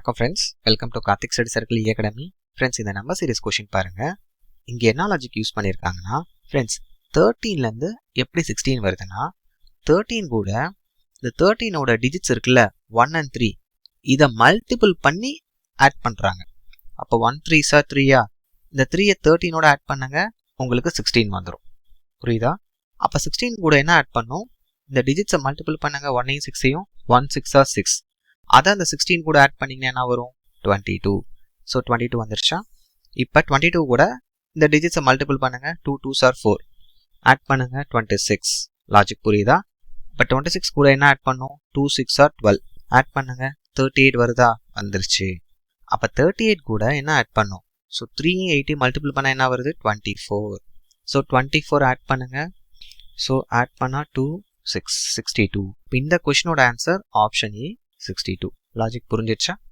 வணக்கம் friends, welcome to Karthik study circle academy. Friends, இந்த number series question பாருங்க. இங்கே என்ன லாஜிக் யூஸ் பண்ணியிருக்காங்கன்னா, ஃப்ரெண்ட்ஸ் 13லேருந்து எப்படி 16 வருதுன்னா, 13 கூட இந்த 13ஓட டிஜிட்ஸ் இருக்குல்ல 1 and 3 இதை மல்டிபிள் பண்ணி ஆட் பண்ணுறாங்க. அப்போ 1 3s are 3யா, இந்த 3யை 13ஓட ஆட் பண்ணுங்க, உங்களுக்கு 16 வந்துடும். புரியுதா? அப்போ 16 கூட என்ன ஆட் பண்ணும், இந்த டிஜிட்ஸை மல்டிபிள் பண்ணுங்க, 1ஐயும் 6ஐயும், 1 6 are 6. அதை அந்த 16 கூட ஆட் பண்ணிங்கன்னா என்ன வரும், 22. ஸோ 22 வந்துருச்சா? இப்போ 22 கூட இந்த டிஜிட்ஸை மல்டிபிள் பண்ணுங்க, 2 2s are 4, ஆட் பண்ணுங்க 26. லாஜிக் புரியுதா? இப்போ 26 கூட என்ன ஆட் பண்ணும், 2 6 are 12, ஆட் பண்ணுங்க 38 வருதா? வந்துருச்சு. அப்போ 38 கூட என்ன ஆட் பண்ணும், ஸோ 3 8 மல்டிபிள் பண்ணால் என்ன வருது, 24. ஸோ 24 ஆட் பண்ணுங்க, ஸோ ஆட் பண்ணால் 2 6 62. இப்போ இந்த கொஷினோட ஆன்சர் ஆப்ஷன் ஏ 62. லாஜிக் புரிஞ்சிருச்சா?